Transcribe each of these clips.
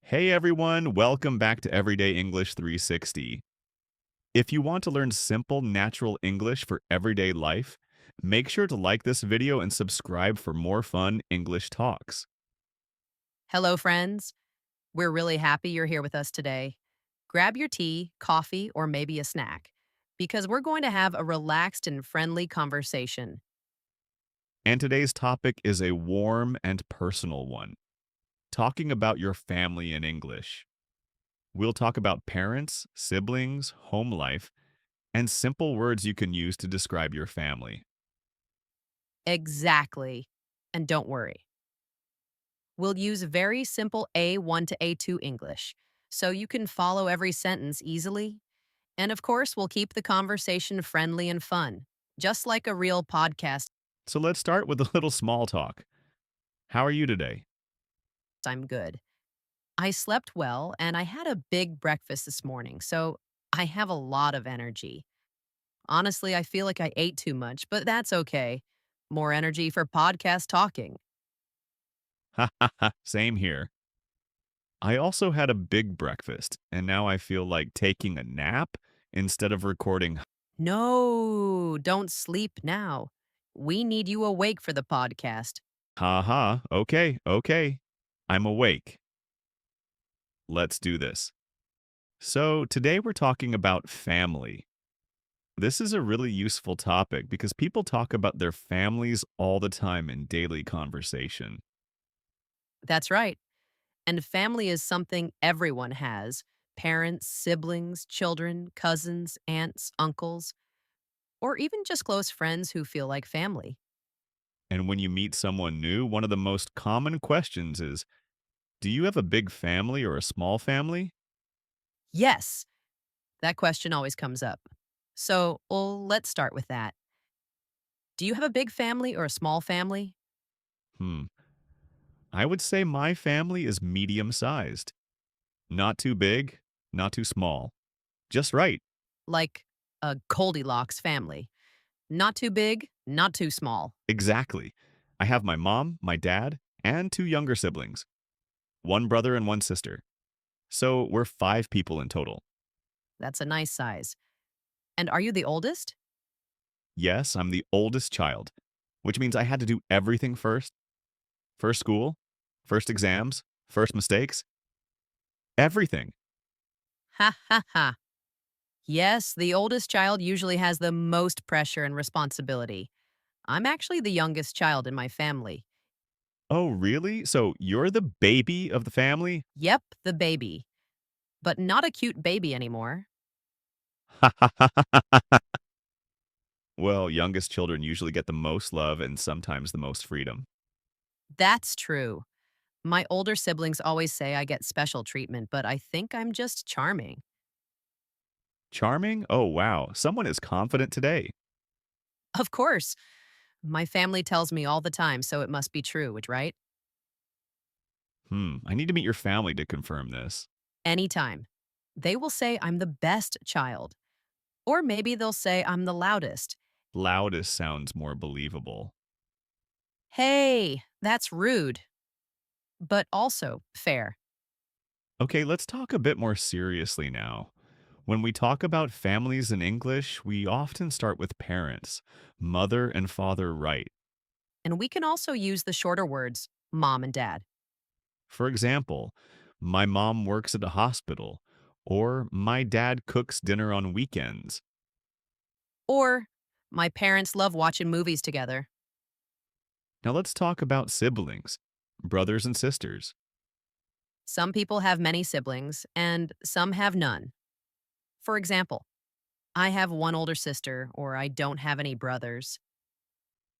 Hey everyone, welcome back to Everyday English 360. If you want to learn simple, natural English for everyday life, make sure to like this video and subscribe for more fun English talks. Hello, friends. We're really happy you're here with us today. Grab your tea, coffee, or maybe a snack because we're going to have a relaxed and friendly conversation. And today's topic is a warm and personal one, talking about your family in English. We'll talk about parents, siblings, home life, and simple words you can use to describe your family. Exactly. And don't worry, we'll use very simple A1 to A2 English so you can follow every sentence easily. And of course, we'll keep the conversation friendly and fun, just like a real podcast. So let's start with a little small talk. How are you today? I'm good. I slept well and I had a big breakfast this morning, so I have a lot of energy. Honestly, I feel like I ate too much, but that's okay. More energy for podcast talking. Ha ha ha, same here. I also had a big breakfast, and now I feel like taking a nap instead of recording. No, don't sleep now. We need you awake for the podcast. Ha ha, okay, okay. I'm awake. Let's do this. So, today we're talking about family. This is a really useful topic because people talk about their families all the time in daily conversation. That's right. And family is something everyone has: parents, siblings, children, cousins, aunts, uncles, or even just close friends who feel like family. And when you meet someone new, one of the most common questions is, do you have a big family or a small family? Yes, that question always comes up. So, well, let's start with that. Do you have a big family or a small family? Hmm. I would say my family is medium sized. Not too big, not too small. Just right. Like a Goldilocks family. Not too big, not too small. Exactly. I have my mom, my dad, and two younger siblings, one brother and one sister. So we're five people in total. That's a nice size. And are you the oldest? Yes, I'm the oldest child, which means I had to do everything first. First school, first exams, first mistakes, everything. Ha ha ha. Yes, the oldest child usually has the most pressure and responsibility. I'm actually the youngest child in my family. Oh, really? So you're the baby of the family? Yep, the baby. But not a cute baby anymore. Well, youngest children usually get the most love and sometimes the most freedom. That's true. My older siblings always say I get special treatment, but I think I'm just charming. Charming? Oh, wow. Someone is confident today. Of course. My family tells me all the time, so it must be true, which right? I need to meet your family to confirm this. Anytime. They will say I'm the best child. Or maybe they'll say I'm the loudest. Loudest sounds more believable. Hey, that's rude, but also fair. Okay, let's talk a bit more seriously now. When we talk about families in English, we often start with parents, mother and father, right? And we can also use the shorter words, mom and dad. For example, my mom works at a hospital, or my dad cooks dinner on weekends. Or my parents love watching movies together. Now let's talk about siblings, brothers and sisters. Some people have many siblings, and some have none. For example, I have one older sister, or I don't have any brothers.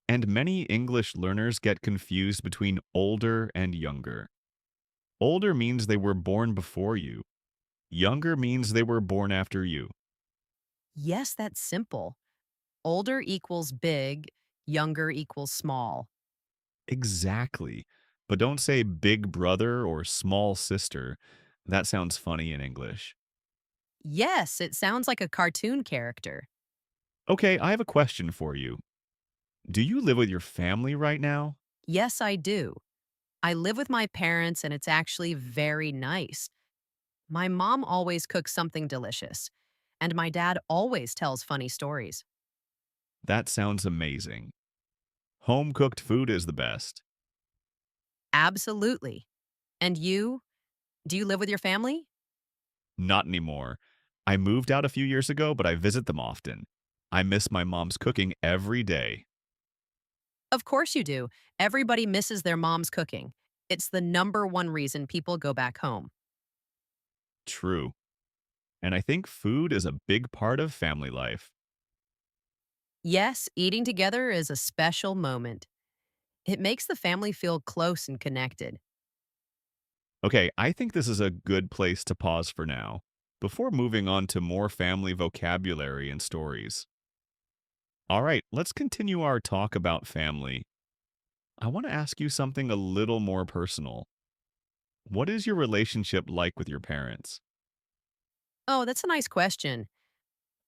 And many English learners get confused between older and younger. Older means they were born before you. Younger means they were born after you. Yes, that's simple. Older equals big, younger equals small. Exactly. But don't say big brother or small sister. That sounds funny in English. Yes, it sounds like a cartoon character. Okay, I have a question for you. Do you live with your family right now? Yes, I do. I live with my parents and it's actually very nice. My mom always cooks something delicious, and my dad always tells funny stories. That sounds amazing. Home cooked food is the best. Absolutely. And you? Do you live with your family? Not anymore. I moved out a few years ago, but I visit them often. I miss my mom's cooking every day. Of course you do. Everybody misses their mom's cooking. It's the number one reason people go back home. True. And I think food is a big part of family life. Yes, eating together is a special moment. It makes the family feel close and connected. Okay, I think this is a good place to pause for now, before moving on to more family vocabulary and stories. All right, let's continue our talk about family. I want to ask you something a little more personal. What is your relationship like with your parents? Oh, that's a nice question.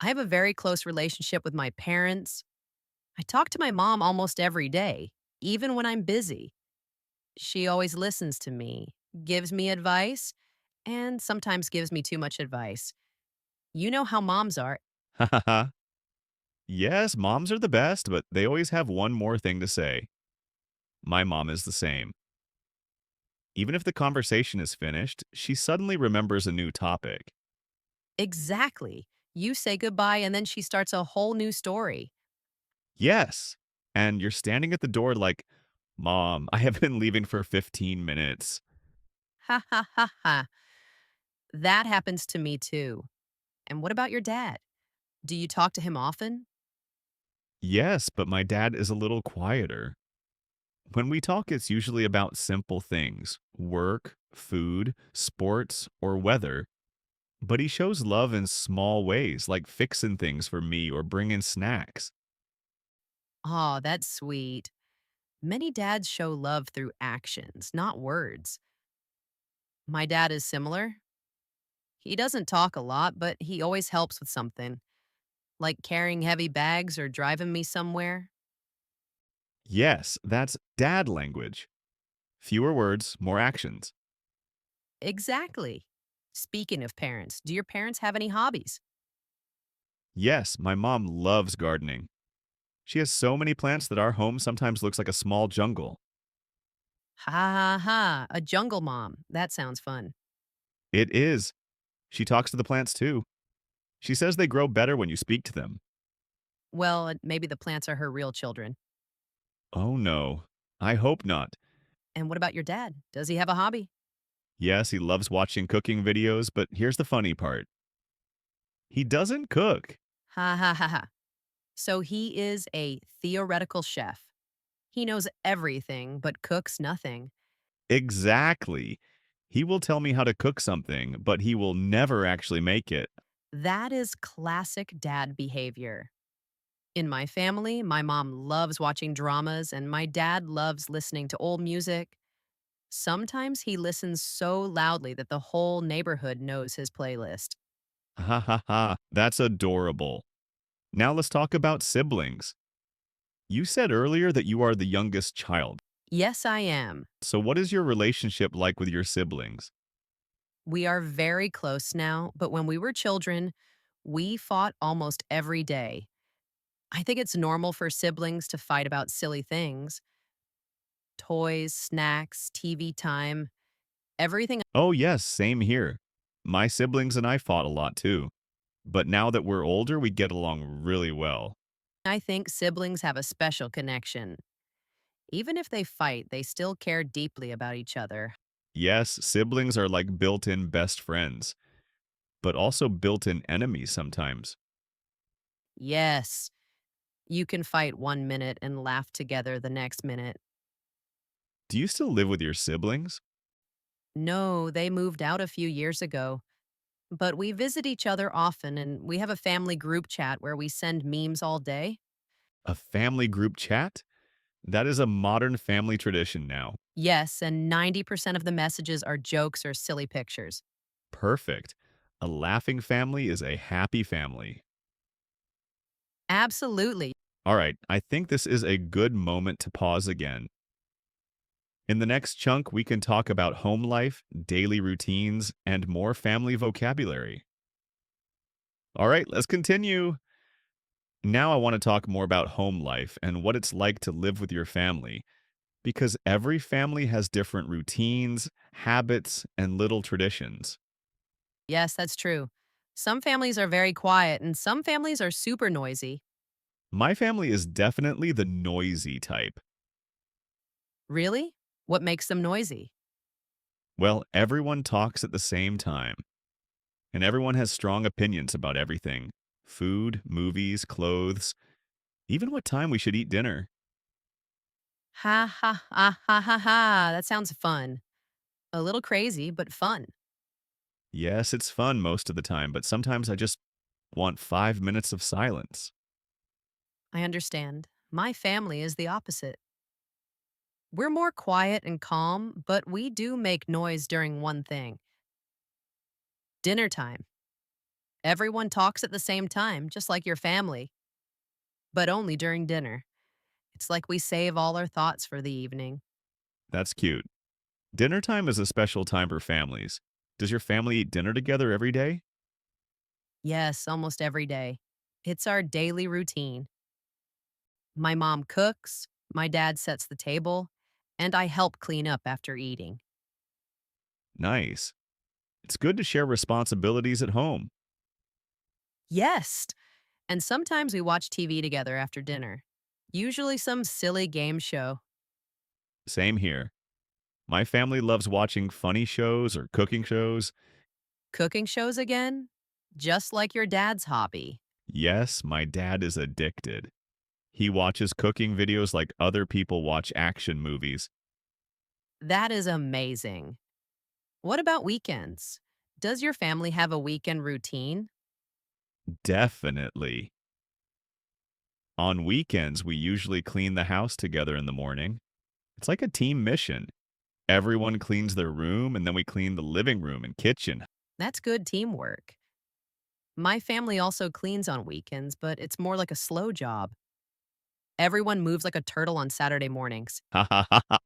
I have a very close relationship with my parents. I talk to my mom almost every day, even when I'm busy. She always listens to me, gives me advice, and sometimes gives me too much advice. You know how moms are. Hahaha. Yes, moms are the best, but they always have one more thing to say. My mom is the same. Even if the conversation is finished, she suddenly remembers a new topic. Exactly. You say goodbye, and then she starts a whole new story. Yes. And you're standing at the door like, Mom, I have been leaving for 15 minutes. Ha ha ha ha. That happens to me too. And what about your dad? Do you talk to him often? Yes, but my dad is a little quieter. When we talk, it's usually about simple things work, food, sports, or weather. But he shows love in small ways, like fixing things for me or bringing snacks. Oh, that's sweet. Many dads show love through actions, not words. My dad is similar. He doesn't talk a lot, but he always helps with something, like carrying heavy bags or driving me somewhere. Yes, that's dad language. Fewer words, more actions. Exactly. Speaking of parents, do your parents have any hobbies? Yes, my mom loves gardening. She has so many plants that our home sometimes looks like a small jungle. Ha ha ha, a jungle mom. That sounds fun. It is. She talks to the plants too. She says they grow better when you speak to them. Well, maybe the plants are her real children. Oh no, I hope not. And what about your dad? Does he have a hobby? Yes, he loves watching cooking videos, but here's the funny part. He doesn't cook. Ha ha ha ha. So he is a theoretical chef. He knows everything but cooks nothing. Exactly. He will tell me how to cook something, but he will never actually make it. That is classic dad behavior. In my family, my mom loves watching dramas and my dad loves listening to old music. Sometimes he listens so loudly that the whole neighborhood knows his playlist. Ha ha ha. That's adorable. Now let's talk about siblings. You said earlier that you are the youngest child. Yes, I am. So what is your relationship like with your siblings? We are very close now, but when we were children, we fought almost every day. I think it's normal for siblings to fight about silly things: toys, snacks, TV time, everything. Oh yes, same here. My siblings and I fought a lot too. But now that we're older, we get along really well. I think siblings have a special connection. Even if they fight, they still care deeply about each other. Yes, siblings are like built-in best friends, but also built-in enemies sometimes. Yes, you can fight 1 minute and laugh together the next minute. Do you still live with your siblings? No, they moved out a few years ago, but we visit each other often and we have a family group chat where we send memes all day. A family group chat? That is a modern family tradition now. Yes, and 90% of the messages are jokes or silly pictures. Perfect. A laughing family is a happy family. Absolutely. All right, I think this is a good moment to pause again. In the next chunk, we can talk about home life, daily routines, and more family vocabulary. All right, let's continue. Now, I want to talk more about home life and what it's like to live with your family, because every family has different routines, habits, and little traditions. Yes, that's true. Some families are very quiet and some families are super noisy. My family is definitely the noisy type. Really? What makes them noisy? Well, everyone talks at the same time, and everyone has strong opinions about everything: food, movies, clothes, even what time we should eat dinner. Ha ha ha ha ha ha. That sounds fun. A little crazy, but fun. Yes, it's fun most of the time, but sometimes I just want 5 minutes of silence. I understand. My family is the opposite. We're more quiet and calm, but we do make noise during one thing: dinner time. Everyone talks at the same time, just like your family, but only during dinner. It's like we save all our thoughts for the evening. That's cute. Dinner time is a special time for families. Does your family eat dinner together every day? Yes, almost every day. It's our daily routine. My mom cooks, my dad sets the table, and I help clean up after eating. Nice. It's good to share responsibilities at home. Yes, and sometimes we watch TV together after dinner. Usually some silly game show. Same here. My family loves watching funny shows or cooking shows. Cooking shows again? Just like your dad's hobby. Yes, my dad is addicted. He watches cooking videos like other people watch action movies. That is amazing. What about weekends? Does your family have a weekend routine? Definitely. On weekends, we usually clean the house together in the morning. It's like a team mission. Everyone cleans their room, and then we clean the living room and kitchen. That's good teamwork. My family also cleans on weekends, but it's more like a slow job. Everyone moves like a turtle on Saturday mornings. Ha ha ha ha.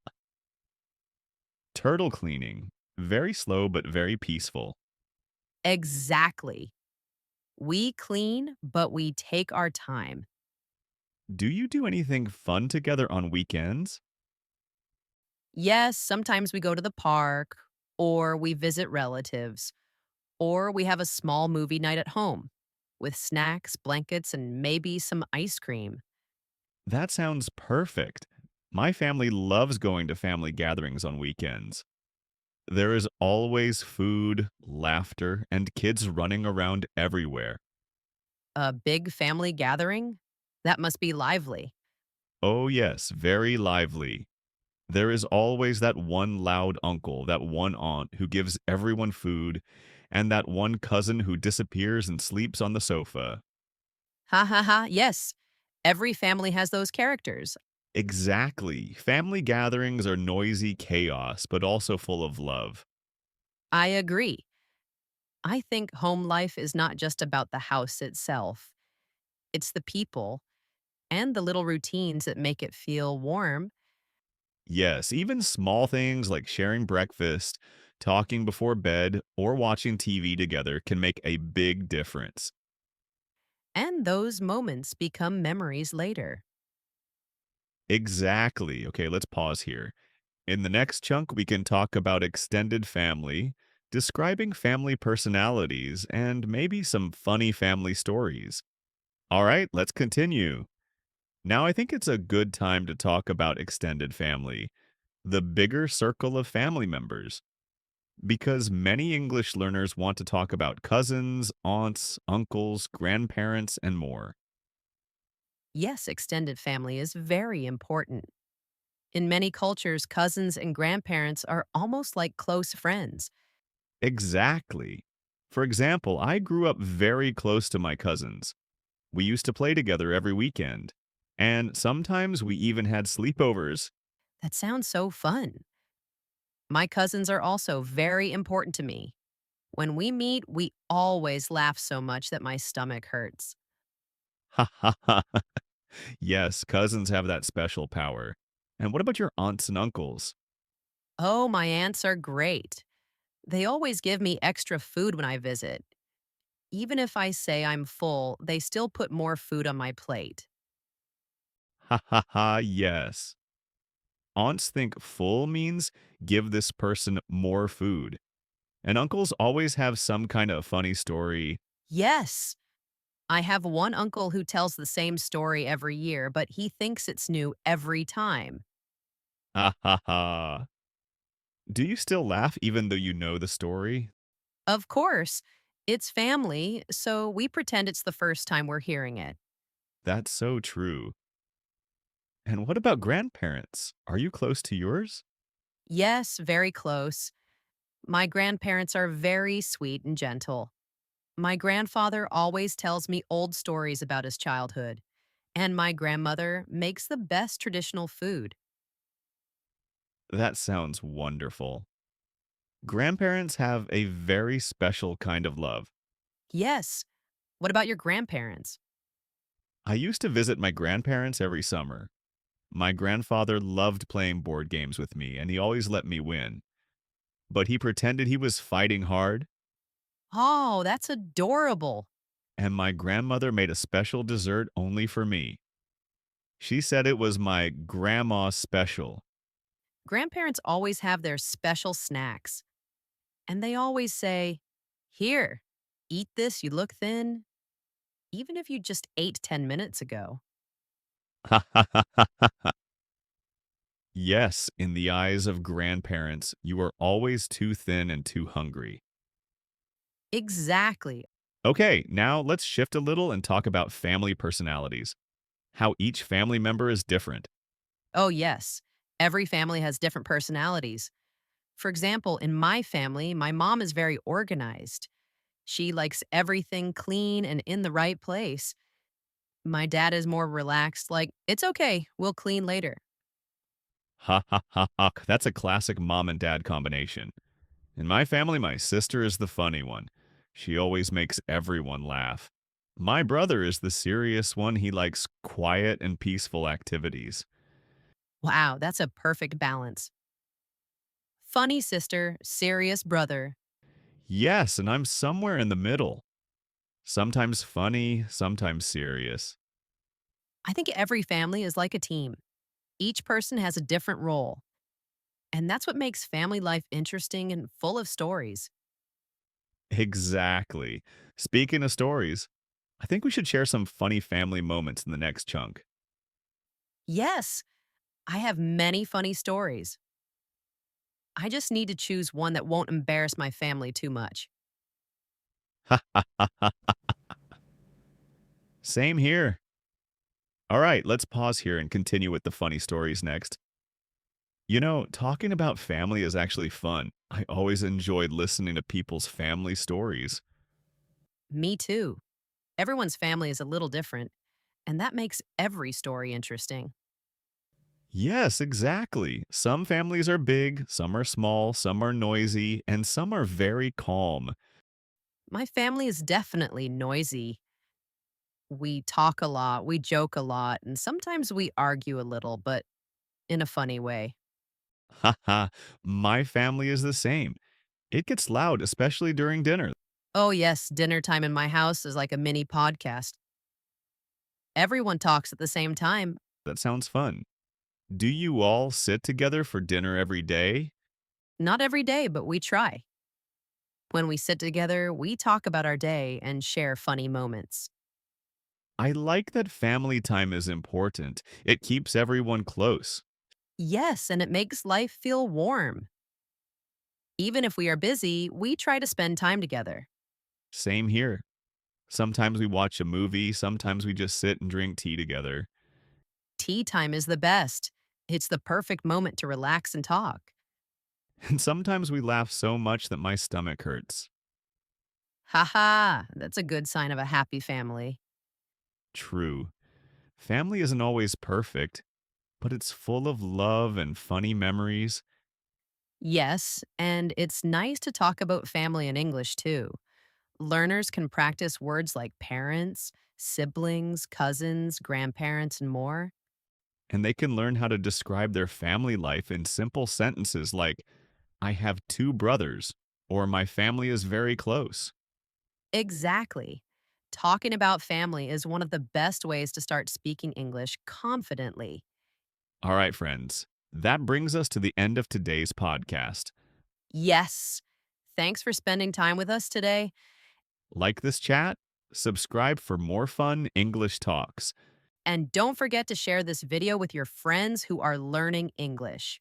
Turtle cleaning. Very slow, but very peaceful. Exactly. We clean, but we take our time. Do you do anything fun together on weekends? Yes, sometimes we go to the park, or we visit relatives, or we have a small movie night at home with snacks, blankets, and maybe some ice cream. That sounds perfect. My family loves going to family gatherings on weekends. There is always food, laughter, and kids running around everywhere. A big family gathering? That must be lively. Oh, yes, very lively. There is always that one loud uncle, that one aunt who gives everyone food, and that one cousin who disappears and sleeps on the sofa. Ha ha ha, yes. Every family has those characters. Exactly. Family gatherings are noisy chaos, but also full of love. I agree. I think home life is not just about the house itself, it's the people and the little routines that make it feel warm. Yes, even small things like sharing breakfast, talking before bed, or watching TV together can make a big difference. And those moments become memories later. Exactly. Okay, let's pause here. In the next chunk, we can talk about extended family, describing family personalities, and maybe some funny family stories. All right, let's continue. Now, I think it's a good time to talk about extended family, the bigger circle of family members, because many English learners want to talk about cousins, aunts, uncles, grandparents, and more. Yes, extended family is very important. In many cultures, cousins and grandparents are almost like close friends. Exactly. For example, I grew up very close to my cousins. We used to play together every weekend, and sometimes we even had sleepovers. That sounds so fun. My cousins are also very important to me. When we meet, we always laugh so much that my stomach hurts. Ha ha ha. Yes, cousins have that special power. And what about your aunts and uncles? Oh, my aunts are great. They always give me extra food when I visit. Even if I say I'm full, they still put more food on my plate. Ha ha ha, yes. Aunts think full means give this person more food. And uncles always have some kind of funny story. Yes, I have one uncle who tells the same story every year, but he thinks it's new every time. Ha ha ha. Do you still laugh even though you know the story? Of course, it's family, so we pretend it's the first time we're hearing it. That's so true. And what about grandparents? Are you close to yours? Yes, very close. My grandparents are very sweet and gentle. My grandfather always tells me old stories about his childhood, and my grandmother makes the best traditional food. That sounds wonderful. Grandparents have a very special kind of love. Yes. What about your grandparents? I used to visit my grandparents every summer. My grandfather loved playing board games with me, and he always let me win. But he pretended he was fighting hard, Oh, that's adorable. and my grandmother made a special dessert only for me. She said it was my grandma's special. Grandparents always have their special snacks, and they always say, "Here, eat this, you look thin," even if you just ate 10 minutes ago. Yes, in the eyes of grandparents, you are always too thin and too hungry. Exactly. Okay, now let's shift a little and talk about family personalities. How each family member is different. Oh, yes. Every family has different personalities. For example, in my family, my mom is very organized. She likes everything clean and in the right place. My dad is more relaxed, like, it's okay, we'll clean later. Ha ha ha ha. That's a classic mom and dad combination. In my family, my sister is the funny one. She always makes everyone laugh. My brother is the serious one. He likes quiet and peaceful activities. Wow, that's a perfect balance. Funny sister, serious brother. Yes, and I'm somewhere in the middle. Sometimes funny, sometimes serious. I think every family is like a team. Each person has a different role. And that's what makes family life interesting and full of stories. Exactly. Speaking of stories, I think we should share some funny family moments in the next chunk. Yes, I have many funny stories. I just need to choose one that won't embarrass my family too much. Same here. All right, let's pause here and continue with the funny stories next. You know, talking about family is actually fun. I always enjoyed listening to people's family stories. Me too. Everyone's family is a little different, and that makes every story interesting. Yes, exactly. Some families are big, some are small, some are noisy, and some are very calm. My family is definitely noisy. We talk a lot, we joke a lot, and sometimes we argue a little, but in a funny way. Haha, my family is the same. It gets loud, especially during dinner. Oh, yes, dinner time in my house is like a mini podcast. Everyone talks at the same time. That sounds fun. Do you all sit together for dinner every day? Not every day, but we try. When we sit together, we talk about our day and share funny moments. I like that family time is important. It keeps everyone close. Yes, and it makes life feel warm. Even if we are busy, we try to spend time together. Same here. Sometimes we watch a movie, sometimes we just sit and drink tea together. Tea time is the best. It's the perfect moment to relax and talk. And sometimes we laugh so much that my stomach hurts. Haha, that's a good sign of a happy family. True. Family isn't always perfect, but it's full of love and funny memories. Yes, and it's nice to talk about family in English too. Learners can practice words like parents, siblings, cousins, grandparents, and more. And they can learn how to describe their family life in simple sentences like, I have two brothers, or my family is very close. Exactly. Talking about family is one of the best ways to start speaking English confidently. All right, friends, that brings us to the end of today's podcast. Yes. Thanks for spending time with us today. Like this chat? Subscribe for more fun English talks. And don't forget to share this video with your friends who are learning English.